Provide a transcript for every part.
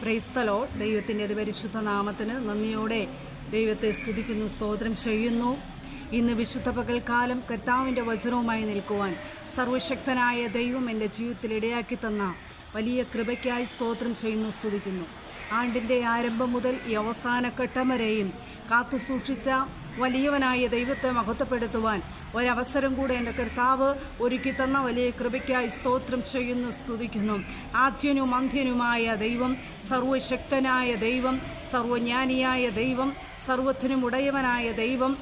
Praise the Lord. ദൈവത്തിൻ്റെ അതിപരിശുദ്ധ നാമത്തിന് നന്ദിയോടെ ദൈവത്തെ സ്തുതിക്കുന്നു, സ്തോത്രം ചെയ്യുന്നു. ഇന്ന് വിശുദ്ധ പകൽക്കാലം കർത്താവിൻ്റെ വചനവുമായി നിൽക്കുവാൻ സർവശക്തനായ ദൈവം എൻ്റെ ജീവിതത്തിൽ ഇടയാക്കി തന്ന വലിയ കൃപയ്ക്കായി സ്തോത്രം ചെയ്യുന്നു, സ്തുതിക്കുന്നു. ആണ്ടിൻ്റെ ആരംഭം മുതൽ ഈ അവസാനഘട്ടം വരെയും കാത്തു സൂക്ഷിച്ച വലിയവനായ ദൈവത്തെ മഹത്വപ്പെടുത്തുവാൻ ഒരവസരം കൂടെ എൻ്റെ കർത്താവ് ഒരുക്കി തന്ന വലിയ കൃപയ്ക്കായി സ്തോത്രം ചെയ്യുന്നു, സ്തുതിക്കുന്നു. ആദ്യനും അന്ത്യനുമായ ദൈവം, സർവശക്തനായ ദൈവം, സർവജ്ഞാനിയായ ദൈവം, സർവത്തിനും ഉടയവനായ ദൈവം,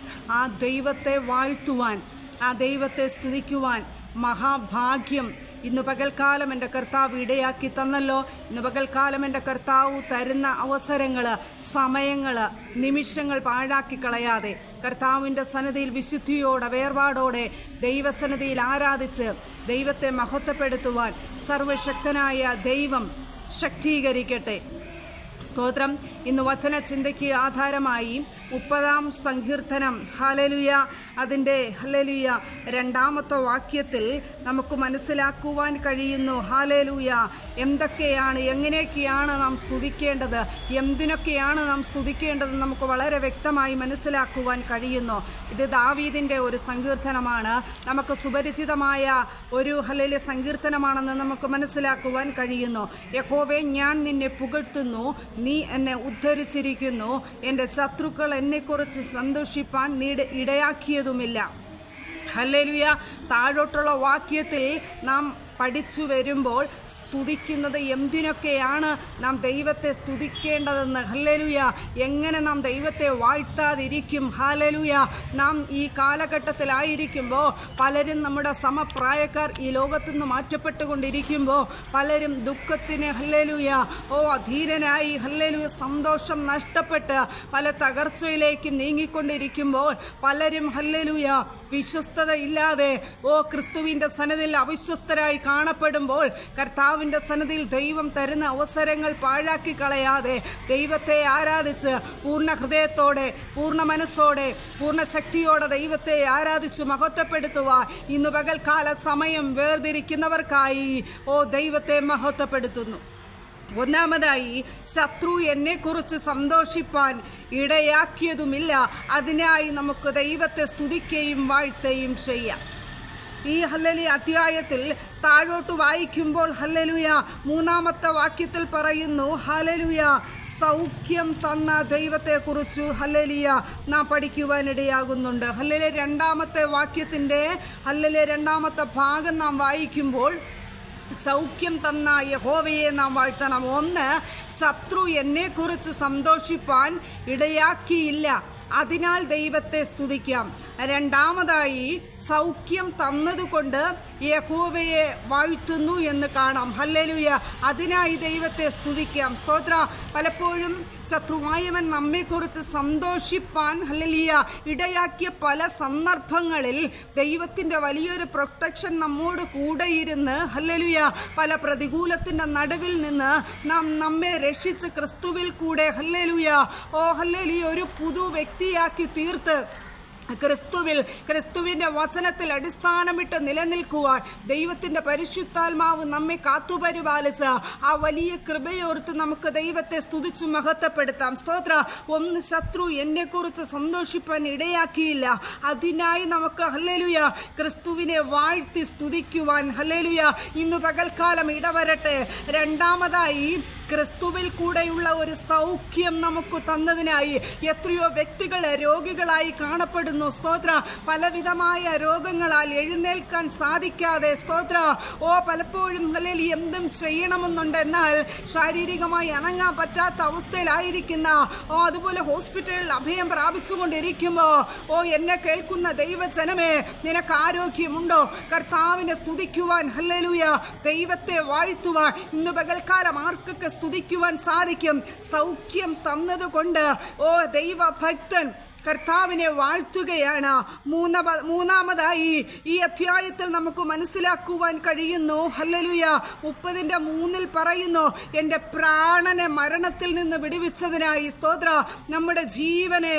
ആ ദൈവത്തെ വാഴ്ത്തുവാൻ, ആ ദൈവത്തെ സ്തുതിക്കുവാൻ മഹാഭാഗ്യം ഇന്ന് പകൽക്കാലം എൻ്റെ കർത്താവ് ഇടയാക്കി തന്നല്ലോ. ഇന്ന് പകൽക്കാലം എൻ്റെ കർത്താവ് തരുന്ന അവസരങ്ങൾ, സമയങ്ങൾ, നിമിഷങ്ങൾ പാഴാക്കി കളയാതെ കർത്താവിൻ്റെ സന്നിധിയിൽ വിശുദ്ധിയോടെ, വേർപാടോടെ ദൈവസന്നിധിയിൽ ആരാധിച്ച് ദൈവത്തെ മഹത്വപ്പെടുത്തുവാൻ സർവശക്തനായ ദൈവം ശക്തീകരിക്കട്ടെ. സ്തോത്രം. ഇന്ന് വചനചിന്തയ്ക്ക് ആധാരമായി 30-ാം സങ്കീർത്തനം ഹല്ലേലൂയ, അതിൻ്റെ ഹല്ലേലൂയ 2-ാമത്തെ വാക്യത്തിൽ നമുക്ക് മനസ്സിലാക്കുവാൻ കഴിയുന്നു. ഹല്ലേലൂയ, എന്തൊക്കെയാണ്, എങ്ങനെയൊക്കെയാണ് നാം സ്തുതിക്കേണ്ടത്, എന്തിനൊക്കെയാണ് നാം സ്തുതിക്കേണ്ടതെന്ന് നമുക്ക് വളരെ വ്യക്തമായി മനസ്സിലാക്കുവാൻ കഴിയുന്നു. ഇത് ദാവീദിൻ്റെ ഒരു സങ്കീർത്തനമാണ്. നമുക്ക് സുപരിചിതമായ ഒരു ഹല്ലേലൂയ സങ്കീർത്തനമാണെന്ന് നമുക്ക് മനസ്സിലാക്കുവാൻ കഴിയുന്നു. യഹോവേ, ഞാൻ നിന്നെ പുകഴ്ത്തുന്നു, നീ എന്നെ ഉദ്ധരിച്ചിരിക്കുന്നു, എൻ്റെ ശത്രുക്കൾ എന്നെക്കുറിച്ച് സന്തോഷിപ്പാൻ നീ ഇടയാക്കിയതുമില്ല. ഹല്ലേലൂയ. താഴോട്ടുള്ള വാക്യത്തിൽ നാം പഠിച്ചു വരുമ്പോൾ സ്തുതിക്കുന്നത് എന്തിനൊക്കെയാണ് നാം ദൈവത്തെ സ്തുതിക്കേണ്ടതെന്ന്, ഹല്ലേലൂയ, എങ്ങനെ നാം ദൈവത്തെ വാഴ്ത്താതിരിക്കും. ഹല്ലേലൂയ. നാം ഈ കാലഘട്ടത്തിലായിരിക്കുമ്പോൾ പലരും, നമ്മുടെ സമപ്രായക്കാർ ഈ ലോകത്തു നിന്ന് മാറ്റപ്പെട്ടുകൊണ്ടിരിക്കുമ്പോൾ പലരും ദുഃഖത്തിന് ഹല്ലേലൂയ അധീനനായി, ഹല്ലേലൂയ, സന്തോഷം നഷ്ടപ്പെട്ട് പല തകർച്ചയിലേക്കും നീങ്ങിക്കൊണ്ടിരിക്കുമ്പോൾ പലരും ഹല്ലേലൂയ വിശ്വസ്തതയില്ലാതെ ക്രിസ്തുവിൻ്റെ സന്നിധിയിൽ അവിശ്വസ്തരായി കാണപ്പെടുമ്പോൾ കർത്താവിൻ്റെ സന്നിധിയിൽ ദൈവം തരുന്ന അവസരങ്ങൾ പാഴാക്കി കളയാതെ ദൈവത്തെ ആരാധിച്ച് പൂർണ്ണ ഹൃദയത്തോടെ, പൂർണ്ണ മനസ്സോടെ, പൂർണ്ണ ശക്തിയോടെ ദൈവത്തെ ആരാധിച്ച് മഹത്വപ്പെടുത്തുവാൻ ഇന്ന് പകൽക്കാല സമയം വേർതിരിക്കുന്നവർക്കായി ദൈവത്തെ മഹത്വപ്പെടുത്തുന്നു. ഒന്നാമതായി, ശത്രു എന്നെക്കുറിച്ച് സന്തോഷിപ്പാൻ ഇടയാക്കിയതുമില്ല. അതിനായി നമുക്ക് ദൈവത്തെ സ്തുതിക്കുകയും വാഴ്ത്തുകയും ചെയ്യാം. ഈ ഹല്ലേലൂയ അധ്യായത്തിൽ താഴോട്ട് വായിക്കുമ്പോൾ ഹല്ലേലൂയ 3-ാമത്തെ വാക്യത്തിൽ പറയുന്നു, ഹല്ലേലൂയ, സൗഖ്യം തന്ന ദൈവത്തെക്കുറിച്ച് ഹല്ലേലൂയ നാം പഠിക്കുവാനിടയാകുന്നുണ്ട്. ഹല്ലേലൂയ 2-ാമത്തെ വാക്യത്തിൻ്റെ ഹല്ലേലൂയ 2-ാമത്തെ ഭാഗം നാം വായിക്കുമ്പോൾ സൗഖ്യം തന്ന യഹോവയെ നാം വാഴ്ത്തണം. 1, ശത്രു എന്നെക്കുറിച്ച് സന്തോഷിപ്പാൻ ഇടയാക്കിയില്ല, അതിനാൽ ദൈവത്തെ സ്തുതിക്കാം. 2-ാമതായി, സൗഖ്യം തന്നതുകൊണ്ട് യഹോവയെ വാഴ്ത്തുന്നു എന്ന് കാണാം. ഹല്ലേലൂയ. അതിനായി ദൈവത്തെ സ്തുതിക്കാം. സ്തോത്ര. പലപ്പോഴും ശത്രുവായവൻ നമ്മെക്കുറിച്ച് സന്തോഷിപ്പാൻ ഹല്ലേലൂയ ഇടയാക്കിയ പല സന്ദർഭങ്ങളിൽ ദൈവത്തിൻ്റെ വലിയൊരു പ്രൊട്ടക്ഷൻ നമ്മോട് കൂടെ ഇരുന്ന് ഹല്ലേലൂയ പല പ്രതികൂലത്തിൻ്റെ നടുവിൽ നിന്ന് നമ്മെ രക്ഷിച്ച് ക്രിസ്തുവിൽ കൂടെ ഹല്ലേലൂയ ഹല്ലേലൂയ ഒരു പുതു വ്യക്തിയാക്കി തീർത്ത് ക്രിസ്തുവിൻ്റെ വചനത്തിൽ അടിസ്ഥാനമിട്ട് നിലനിൽക്കുവാൻ ദൈവത്തിൻ്റെ പരിശുദ്ധാത്മാവ് നമ്മെ കാത്തുപരിപാലിച്ച ആ വലിയ കൃപയോർത്ത് നമുക്ക് ദൈവത്തെ സ്തുതിച്ചു മഹത്വപ്പെടുത്താം. സ്തോത്ര. 1, ശത്രു എന്നെക്കുറിച്ച് സന്തോഷിപ്പാൻ ഇടയാക്കിയില്ല, അതിനായി നമുക്ക് ഹല്ലേലൂയ ക്രിസ്തുവിനെ വാഴ്ത്തി സ്തുതിക്കുവാൻ ഹല്ലേലൂയ ഇന്ന് പകൽക്കാലം ഇടവരട്ടെ. 2-ാമതായി, ക്രിസ്തുവിൽ കൂടെയുള്ള ഒരു സൗഖ്യം നമുക്ക് തന്നതിനായി എത്രയോ വ്യക്തികൾ രോഗികളായി കാണപ്പെടുന്നു. സ്തോത്ര. പലവിധമായ രോഗങ്ങളാൽ എഴുന്നേൽക്കാൻ സാധിക്കാതെ സ്തോത്ര പലപ്പോഴും എന്തും ചെയ്യണമെന്നുണ്ട്, എന്നാൽ ശാരീരികമായി അനങ്ങാൻ പറ്റാത്ത അവസ്ഥയിലായിരിക്കുന്ന അതുപോലെ ഹോസ്പിറ്റലിൽ അഭയം പ്രാപിച്ചുകൊണ്ടിരിക്കുമ്പോൾ എന്നെ കേൾക്കുന്ന ദൈവജനമേ, നിനക്ക് ആരോഗ്യമുണ്ടോ? കർത്താവിനെ സ്തുതിക്കുവാൻ ഹല്ലേലൂയ ദൈവത്തെ വാഴ്ത്തുവാൻ ഇന്ന് പകൽക്കാലം ആർക്കൊക്കെ സ്തുതിക്കുവാൻ സാധിക്കും? സൗഖ്യം തന്നതുകൊണ്ട് ദൈവഭക്തൻ കർത്താവിനെ വാഴ്ത്തുകയാണ്. മൂന്നാമതായി ഈ അധ്യായത്തിൽ നമുക്ക് മനസ്സിലാക്കുവാൻ കഴിയുന്നു, ഹല്ലേലൂയ, 30:3 പറയുന്നു, എൻ്റെ പ്രാണനെ മരണത്തിൽ നിന്ന് വിടുവിച്ചതിനായി സ്തോത്ര. നമ്മുടെ ജീവനെ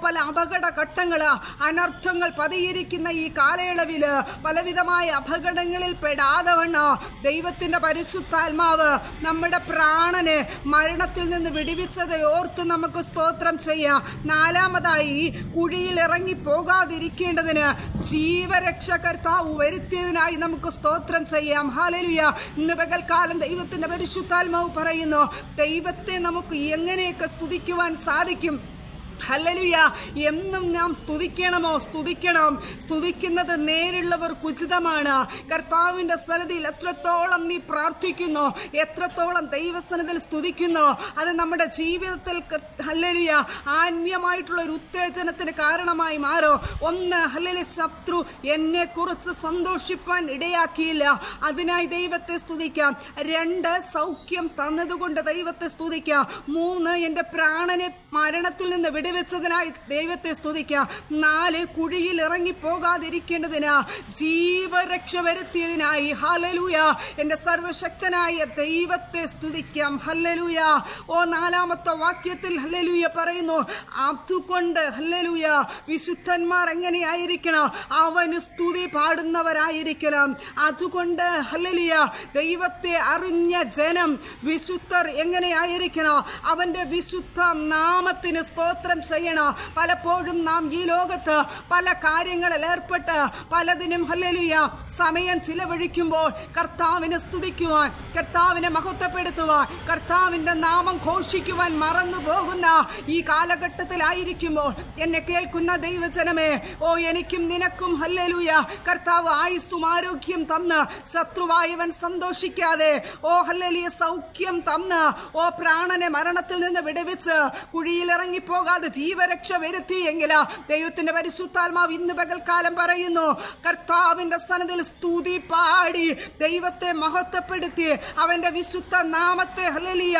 പല അപകട ഘട്ടങ്ങള്, അനർത്ഥങ്ങൾ പതിയിരിക്കുന്ന ഈ കാലയളവില് പലവിധമായ അപകടങ്ങളിൽ പെടാതവണ്ണം ദൈവത്തിന്റെ പരിശുദ്ധാത്മാവ് നമ്മുടെ പ്രാണനെ മരണത്തിൽ നിന്ന് വിടുവിച്ചത് ഓർത്ത് നമുക്ക് സ്തോത്രം ചെയ്യാം. നാലാമതായി, കുഴിയിൽ ഇറങ്ങി പോകാതിരിക്കേണ്ടതിന് ജീവരക്ഷ കർത്താവ് വരുത്തിയതിനായി നമുക്ക് സ്തോത്രം ചെയ്യാം. ഹല്ലേലൂയ. ഇന്ന് പകൽക്കാലം ദൈവത്തിന്റെ പരിശുദ്ധാത്മാവ് പറയുന്നു, ദൈവത്തെ നമുക്ക് എങ്ങനെയൊക്കെ സ്തുതിക്കുവാൻ സാധിക്കും. ഹല്ലേലൂയ. എന്നും നാം സ്തുതിക്കണമോ? സ്തുതിക്കണം. സ്തുതിക്കുന്നത് നേരുള്ളവർക്ക് ഉചിതമാണ്. കർത്താവിന്റെ സന്നിധിയിൽ എത്രത്തോളം നീ പ്രാർത്ഥിക്കുന്നു, എത്രത്തോളം ദൈവസന്നിധിയിൽ സ്തുതിക്കുന്നു, അത് നമ്മുടെ ജീവിതത്തിൽ ഹല്ലേലൂയ ആത്മീയമായിട്ടുള്ള ഒരു ഉത്തേജനത്തിന് കാരണമായി മാറും. ഒന്ന്, ഹല്ലേലൂയ, ശത്രു എന്നെ കുറിച്ച് സന്തോഷിപ്പാൻ ഇടയാക്കിയില്ല, അതിനായി ദൈവത്തെ സ്തുതിക്കാം. 2, സൗഖ്യം തന്നതുകൊണ്ട് ദൈവത്തെ സ്തുതിക്കാം. 3, എൻ്റെ പ്രാണനെ മരണത്തിൽ നിന്ന് വിടുവിച്ചതിനായി ദൈവത്തെ സ്തുതിക്കാം. 4, കുഴിയിൽ ഇറങ്ങി പോകാതിരിക്കേണ്ടതിന് ജീവരക്ഷ വരുത്തിയതിനായി ഹല്ലേലൂയ എൻ്റെ സർവശക്തനായ ദൈവത്തെ സ്തുതിക്കാം. ഹല്ലേലൂയ. 4-ാമത്തെ വാക്യത്തിൽ ഹല്ലേലൂയ പറയുന്നു, അതുകൊണ്ട് ഹല്ലേലൂയ വിശുദ്ധന്മാർ എങ്ങനെയായിരിക്കണം? അവന് സ്തുതി പാടുന്നവരായിരിക്കണം. അതുകൊണ്ട് ഹല്ലേലൂയ ദൈവത്തെ അറിഞ്ഞ ജനം, വിശുദ്ധർ എങ്ങനെയായിരിക്കണം? അവന്റെ വിശുദ്ധ നാമത്തിന് സ്തോത്രം ചെയ്യണം. പലപ്പോഴും നാം ഈ ലോകത്ത് പല കാര്യങ്ങളിൽ ഏർപ്പെട്ട് പലതിനും ഹല്ലേലൂയ സമയം ചിലവഴിക്കുമ്പോൾ കർത്താവിനെ സ്തുതിക്കുവാൻ, കർത്താവിനെ മഹത്വപ്പെടുത്തുവാൻ, കർത്താവിന്റെ നാമം ഘോഷിക്കുവാൻ മറന്നു പോകുന്ന ഈ കാലഘട്ടത്തിലായിരിക്കുമ്പോൾ എന്നെ കേൾക്കുന്ന ദൈവജനമേ, എനിക്കും നിനക്കും ഹല്ലേലൂയ കർത്താവ് ആയുസ്സും ആരോഗ്യം തന്ന് ശത്രുവായവൻ സന്തോഷിക്കാതെ ഹല്ലേലൂയ സൗഖ്യം തന്ന് പ്രാണനെ മരണത്തിൽ നിന്ന് വിടുവിച്ച് കുഴിയിൽ ഇറങ്ങിപ്പോകാതെ ജീവരക്ഷ വരുത്തിയെങ്കിൽ ദൈവത്തിന്റെ പരിശുദ്ധാത്മാവ് ഇന്ന് പകൽക്കാലം പറയുന്നു, കർത്താവിന്റെ സന്നിധിയിൽ സ്തുതി പാടി ദൈവത്തെ മഹത്വപ്പെടുത്തി അവന്റെ വിശുദ്ധ നാമത്തെ ഹല്ലേലൂയ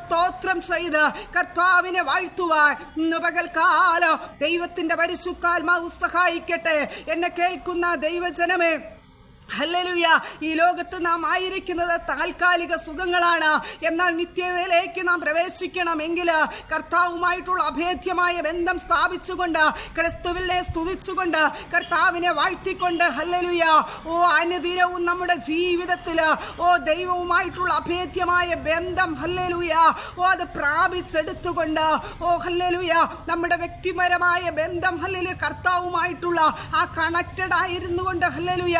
സ്തോത്രം ചെയ്ത് കർത്താവിനെ വാഴ്ത്തുവാൻ ഇന്ന് പകൽക്കാലം ദൈവത്തിന്റെ പരിശുദ്ധാത്മാവ് സഹായിക്കട്ടെ. എന്നെ കേൾക്കുന്ന ദൈവജനമേ, ഹല്ലേലൂയ, ഈ ലോകത്ത് നാം ആയിരിക്കുന്നത് താൽക്കാലിക സുഖങ്ങളാണ്. എന്നാൽ നിത്യതയിലേക്ക് നാം പ്രവേശിക്കണമെങ്കിൽ കർത്താവുമായിട്ടുള്ള അഭേദ്യമായ ബന്ധം സ്ഥാപിച്ചുകൊണ്ട്, ക്രിസ്തുവിനെ സ്തുതിച്ചുകൊണ്ട്, കർത്താവിനെ വാഴ്ത്തിക്കൊണ്ട് ഹല്ലേലൂയ അനുദിനവും നമ്മുടെ ജീവിതത്തിൽ ദൈവവുമായിട്ടുള്ള അഭേദ്യമായ ബന്ധം ഹല്ലേലൂയ അത് പ്രാപിച്ചെടുത്തുകൊണ്ട് ഹല്ലേലൂയ നമ്മുടെ വ്യക്തിപരമായ ബന്ധം ഹല്ലേലൂയ കർത്താവുമായിട്ടുള്ള ആ കണക്റ്റഡ് ആയിരുന്നു കൊണ്ട് ഹല്ലേലൂയ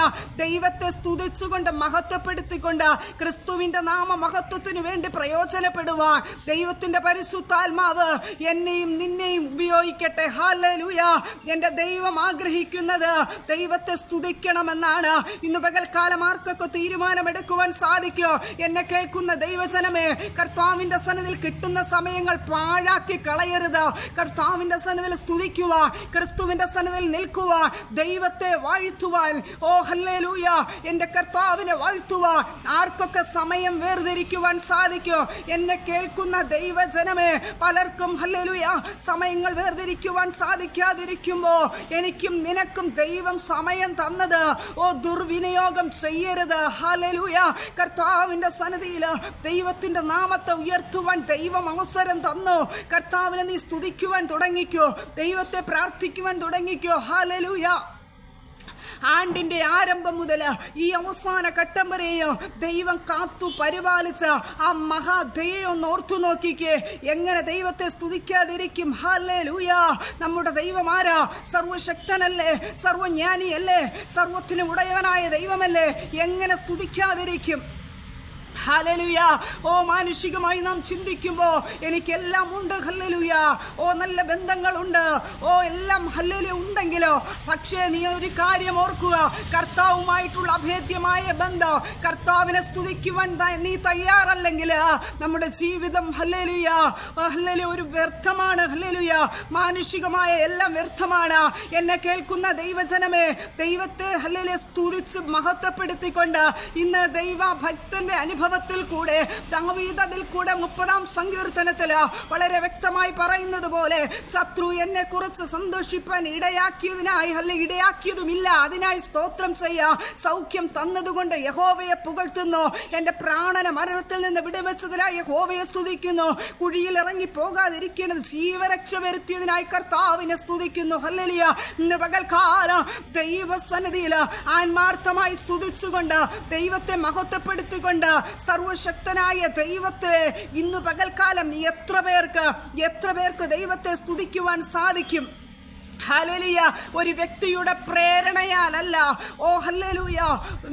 ദൈവത്തെ സ്തുതിച്ചുകൊണ്ട് മഹത്വപ്പെടുത്തിക്കൊണ്ട് ക്രിസ്തുവിന്റെ നാമ മഹത്വത്തിനു വേണ്ടി പ്രയോജനപ്പെടുവാൻ ദൈവത്തിന്റെ പരിശുദ്ധാത്മാവ് എന്നെയും നിന്നെയും ഉപയോഗിക്കട്ടെ. ഹല്ലേലൂയ. എന്റെ ദൈവം ആഗ്രഹിക്കുന്നത് ദൈവത്തെ സ്തുതിക്കണമെന്നാണ്. ഇന്ന് പകൽക്കാലം ആർക്കൊക്കെ തീരുമാനമെടുക്കുവാൻ സാധിക്കോ? എന്നെ കേൾക്കുന്ന ദൈവജനമേ, കർത്താവിന്റെ സന്നിധിയിൽ കിട്ടുന്ന സമയങ്ങൾ പാഴാക്കി കളയരുത്. കർത്താവിന്റെ സന്നിധിയിൽ സ്തുതിക്കുവാൻ, ക്രിസ്തുവിന്റെ സന്നിധിയിൽ നിൽക്കുവാൻ, ദൈവത്തെ വാഴ്ത്തുവാൻ, ഹല്ലേലൂയ എന്റെ കർത്താവിനെ വാഴ്ത്തുവാൻ ആർക്കൊക്കെ സമയം വേർതിരിക്കുവാൻ സാധിക്കോ? എന്നെ കേൾക്കുന്ന ദൈവജനമേ, പലർക്കും ഹല്ലേലൂയ സമയങ്ങൾ വേർതിരിക്കുവാൻ സാധിക്കാതിരിക്കുമ്പോ എനിക്കും നിനക്കും ദൈവം സമയം തന്നത് ദുർവിനിയോഗം ചെയ്യരുത്. ഹല്ലേലൂയ. കർത്താവിന്റെ സന്നിധിയിൽ ദൈവത്തിന്റെ നാമത്തെ ഉയർത്തുവാൻ ദൈവം അവസരം തന്നു. കർത്താവിനെ നീ സ്തുതിക്കുവാൻ തുടങ്ങിക്കോ, ദൈവത്തെ പ്രാർത്ഥിക്കുവാൻ തുടങ്ങിക്കോ. ഹല്ലേലൂയ. ആണ്ടിന്റെ ആരംഭം മുതൽ ഈ അവസാന ഘട്ടം വരെയോ ദൈവം കാത്തു പരിപാലിച്ച ആ മഹാദയെ ഒന്ന് ഓർത്തു നോക്കിക്കേ. എങ്ങനെ ദൈവത്തെ സ്തുതിക്കാതിരിക്കും? ഹല്ലേലൂയ. നമ്മുടെ ദൈവം ആരാ? സർവശക്തനല്ലേ, സർവജ്ഞാനിയല്ലേ, സർവത്തിന് ഉടയവനായ ദൈവമല്ലേ, എങ്ങനെ സ്തുതിക്കാതിരിക്കും? ഹല്ലേലൂയ. മാനുഷികമായി നാം ചിന്തിക്കുമ്പോ എനിക്കെല്ലാം ഉണ്ട് ഹല്ലേലൂയ, നല്ല ബന്ധങ്ങളുണ്ട്, എല്ലാം ഹല്ലേലൂയ ഉണ്ടെങ്കിലോ, പക്ഷേ നീ ഒരു കാര്യം ഓർക്കുക, കർത്താവുമായിട്ടുള്ള അഭേദ്യമായ ബന്ധം, കർത്താവിനെ സ്തുതിക്കുവാൻ നീ തയ്യാറല്ലെങ്കിൽ നമ്മുടെ ജീവിതം ഹല്ലേലൂയ ഹല്ലേലൂയ ഒരു വ്യർത്ഥമാണ്. ഹല്ലേലൂയ. മാനുഷികമായ എല്ലാം വ്യർത്ഥമാണ്. എന്നെ കേൾക്കുന്ന ദൈവജനമേ, ദൈവത്തെ ഹല്ലേലൂയ സ്തുതിച്ച് മഹത്വപ്പെടുത്തിക്കൊണ്ട് ഇന്ന് ദൈവ ഭക്തന്റെ അനുഭവം അനുഭവത്തിൽ കൂടെ ദാവീദ് അതിൽ കൂടെ 30-ാം സങ്കീർത്തനത്തില് വളരെ വ്യക്തമായി പറയുന്നത് പോലെ ശത്രു എന്നെ കുറിച്ച് സന്തോഷിപ്പാൻ ഇടയാക്കിയതുമില്ല, അതിനായി സ്തോത്രം ചെയ്യാ. സൗഖ്യം തന്നതുകൊണ്ട് യഹോവയെ പുകഴ്ത്തുന്നു. എന്റെ പ്രാണന മരണത്തിൽ നിന്ന് വിടുവെച്ചതിനായി യഹോവയെ സ്തുതിക്കുന്നു. കുഴിയിൽ ഇറങ്ങി പോകാതിരിക്കുന്നത് ജീവരക്ഷ വരുത്തിയതിനായി കർത്താവിനെ സ്തുതിക്കുന്നു. ഹല്ലേലൂയ. ഇന്ന് പകൽക്കാലം ദൈവസന്നിധിയിൽ ആത്മാർത്ഥമായി സ്തുതിച്ചുകൊണ്ട് ദൈവത്തെ മഹത്വപ്പെടുത്തിക്കൊണ്ട് സർവശക്തനായ ദൈവത്തെ ഇന്ന് പകൽക്കാലം എത്ര പേർക്ക് ദൈവത്തെ സ്തുതിക്കുവാൻ സാധിക്കും? ഹല്ലേലൂയ. ഒരു വ്യക്തിയുടെ പ്രേരണയാലല്ല. ഓ ഹല്ലേലൂയ.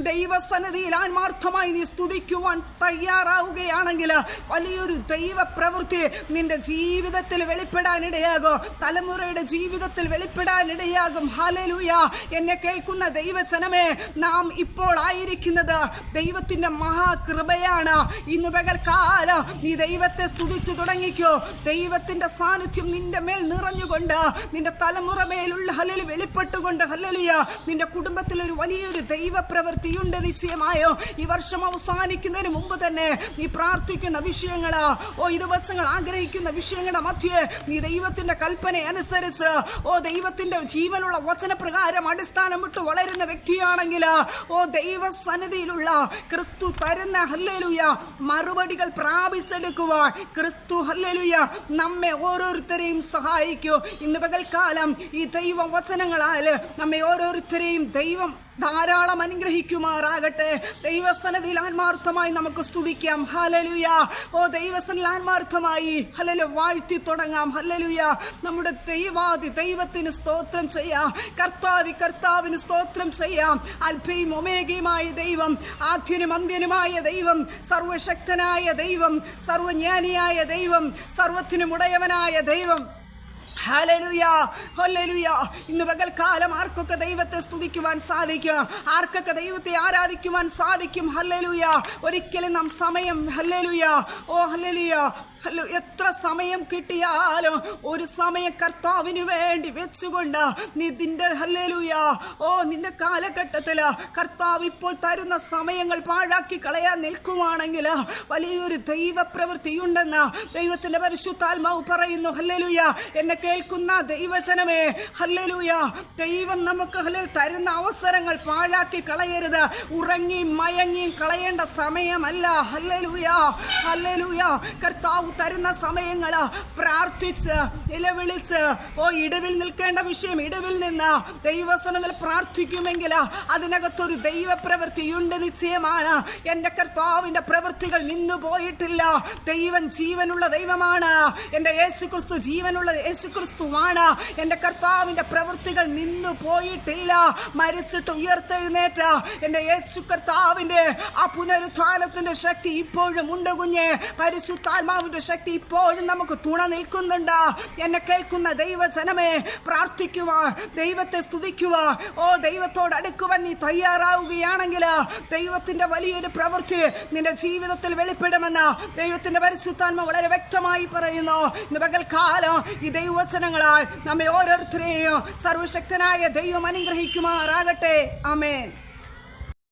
ദൈവസന്നിധിയിൽ ആത്മാർത്ഥമായി നീ സ്തുതിക്കുവാൻ തയ്യാറാവുകയാണെങ്കിൽ വലിയൊരു ദൈവ പ്രവൃത്തി നിന്റെ ജീവിതത്തിൽ വെളിപ്പെടാനിടയാകും, തലമുറയുടെ ജീവിതത്തിൽ വെളിപ്പെടാനിടയാകും. ഹല്ലേലൂയ. എന്നെ കേൾക്കുന്ന ദൈവജനമേ, നാം ഇപ്പോൾ ആയിരിക്കുന്നത് ദൈവത്തിന്റെ മഹാകൃപയാണ്. ഇന്ന് പകൽക്കാലം നീ ദൈവത്തെ സ്തുതിച്ചു തുടങ്ങിക്കോ. ദൈവത്തിന്റെ സാന്നിധ്യം നിന്റെ മേൽ നിറഞ്ഞുകൊണ്ട് നിന്റെ തലമുറ മേലുള്ള ഹല്ലേലൂയ വെളിപ്പെട്ടുകൊണ്ട് ഹല്ലേലൂയ നിന്റെ കുടുംബത്തിൽ ഒരു വലിയൊരു ദൈവ പ്രവൃത്തിയുണ്ട് നിശ്ചയമായോ. ഈ വർഷം അവസാനിക്കുന്നതിന് മുമ്പ് തന്നെ നീ പ്രാർത്ഥിക്കുന്ന വിഷയങ്ങള്, ഈ ദിവസങ്ങൾ ആഗ്രഹിക്കുന്ന വിഷയങ്ങളുടെ മധ്യേ നീ ദൈവത്തിന്റെ കൽപ്പന അനുസരിച്ച് ദൈവത്തിന്റെ ജീവനുള്ള വചനപ്രകാരം അടിസ്ഥാനം വിട്ട് വളരുന്ന വ്യക്തിയാണെങ്കിൽ ദൈവസന്നിധിയിലുള്ള ക്രിസ്തു തരുന്ന ഹല്ലേലൂയ മറുപടികൾ പ്രാപിച്ചെടുക്കുവാൻ ക്രിസ്തു ഹല്ലേലൂയ നമ്മെ ഓരോരുത്തരെയും സഹായിക്കൂ. ഇന്ന് പകൽക്കാലം ഈ ദൈവവചനങ്ങളാൽ നമ്മെ ഓരോരുത്തരെയും ദൈവം ധാരാളം അനുഗ്രഹിക്കുമാറാകട്ടെ. ദൈവസന്നിധിയിൽ ആത്മാർത്ഥമായി നമുക്ക് സ്തുതിക്കാം. ഹല്ലേലൂയ. ദൈവസന്നിധിയിൽ ആത്മാർത്ഥമായി ഹല്ലേലൂയ വാഴ്ത്തി തുടങ്ങാം. ഹല്ലേലൂയ. നമ്മുടെ ദൈവത്തിന് സ്തോത്രം ചെയ്യാം. കർത്താവിന് സ്തോത്രം ചെയ്യാം. അൽഫയും ഒമേഗയുമായ ദൈവം, ആദ്യനും അന്ത്യനുമായ ദൈവം, സർവശക്തനായ ദൈവം, സർവജ്ഞാനിയായ ദൈവം, സർവത്തിനും ഉടയവനായ ദൈവം. ഹല്ലേലൂയ. ഹല്ലേലൂയ. ഇന്ന് പകൽക്കാലം ആർക്കൊക്കെ ദൈവത്തെ സ്തുതിക്കുവാൻ സാധിക്കും, ആർക്കൊക്കെ ദൈവത്തെ ആരാധിക്കുവാൻ സാധിക്കും? ഹല്ലേലൂയ. ഒരിക്കലും നാം സമയം ഹല്ലേലൂയ ഹല്ലേലൂയ എത്ര സമയം കിട്ടിയാലും ഒരു സമയം കർത്താവിന് വേണ്ടി വെച്ചുകൊണ്ട് നീ നിന്റെ ഹല്ലേലൂയ നിന്റെ കാലഘട്ടത്തില് കർത്താവ് ഇപ്പോൾ തരുന്ന സമയങ്ങൾ പാഴാക്കി കളയാൻ നിൽക്കുവാണെങ്കിൽ വലിയൊരു ദൈവ പ്രവൃത്തിയുണ്ടെന്ന് ദൈവത്തിന്റെ പരിശുദ്ധാത്മാവ് പറയുന്നു. ഹല്ലേലൂയ. എന്നെ കേൾക്കുന്ന ദൈവജനമേ, ഹല്ലേലൂയ, ദൈവം നമുക്ക് തരുന്ന അവസരങ്ങൾ പാഴാക്കി കളയരുത്. ഉറങ്ങി മയങ്ങി കളയേണ്ട സമയമല്ല. ഹല്ലേലൂയ. ഹല്ലേലൂയ. കർത്താവ് തരുന്ന സമയങ്ങൾ പ്രാർത്ഥിച്ച് നിലവിളിച്ച് ഇടവിൽ നിൽക്കേണ്ട വിഷയം ഇടവിൽ നിന്ന് ദൈവസന്നിധിയിൽ പ്രാർത്ഥിക്കുമെങ്കിൽ അതിനകത്തൊരു ദൈവ പ്രവൃത്തിയുണ്ട് നിശ്ചയമാണ്. എന്റെ കർത്താവിന്റെ പ്രവൃത്തികൾ നിന്നു പോയിട്ടില്ല. ദൈവം ജീവനുള്ള ദൈവമാണ്. എന്റെ യേശുക്രിസ്തു ജീവനുള്ള യേശുക്രിസ്തുവാണ്. എന്റെ കർത്താവിന്റെ പ്രവൃത്തികൾ നിന്നു പോയിട്ടില്ല. മരിച്ചിട്ട് ഉയർത്തെഴുന്നേറ്റ എന്റെ യേശു കർത്താവിന്റെ ആ പുനരുത്ഥാനത്തിന്റെ ശക്തി ഇപ്പോഴും ഉണ്ട് കുഞ്ഞെ. പരിശുദ്ധാത്മാവിന്റെ ശക്തി ഇപ്പോഴും നമുക്ക് തുണ നിൽക്കുന്നുണ്ട്. എന്നെ കേൾക്കുന്ന ദൈവജനമേ, പ്രാർത്ഥിക്കുക, ദൈവത്തെ സ്തുതിക്കുക. ദൈവത്തോട് അടുക്കുവാൻ നീ തയ്യാറാവുകയാണെങ്കിൽ ദൈവത്തിന്റെ വലിയൊരു പ്രവൃത്തി നിന്റെ ജീവിതത്തിൽ വെളിപ്പെടുമെന്ന് ദൈവത്തിന്റെ പരിശുദ്ധാത്മ വളരെ വ്യക്തമായി പറയുന്നു. ഇന്ന് പകൽക്കാലം ഈ ദൈവവചനങ്ങളാൽ നമ്മെ ഓരോരുത്തരെയും സർവശക്തനായ ദൈവം അനുഗ്രഹിക്കുമാറാകട്ടെ. ആമേൻ.